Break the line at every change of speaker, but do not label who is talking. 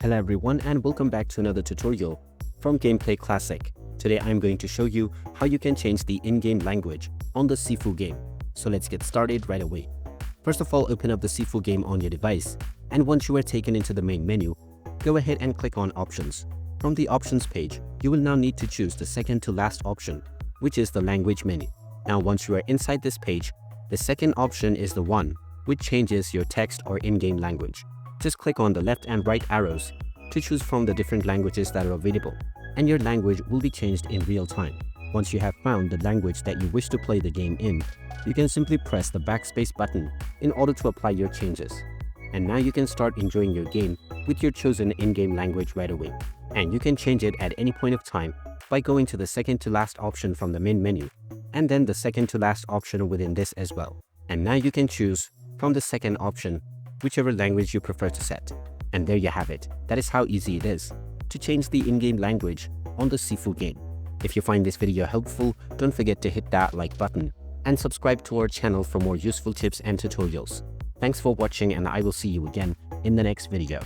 Hello everyone and welcome back to another tutorial from Gameplay Classic. Today I'm going to show you how you can change the in-game language on the Sifu game. So let's get started right away. First of all, open up the Sifu game on your device, and once you are taken into the main menu, go ahead and click on Options. From the Options page, you will now need to choose the second to last option, which is the Language menu. Now once you are inside this page, the second option is the one which changes your text or in-game language. Just click on the left and right arrows to choose from the different languages that are available, and your language will be changed in real time. Once you have found the language that you wish to play the game in, you can simply press the backspace button in order to apply your changes. And now you can start enjoying your game with your chosen in-game language right away. And you can change it at any point of time by going to the second to last option from the main menu, and then the second to last option within this as well. And now you can choose from the second option whichever language you prefer to set. And there you have it. That is how easy it is to change the in-game language on the Sifu game. If you find this video helpful, don't forget to hit that like button and subscribe to our channel for more useful tips and tutorials. Thanks for watching, and I will see you again in the next video.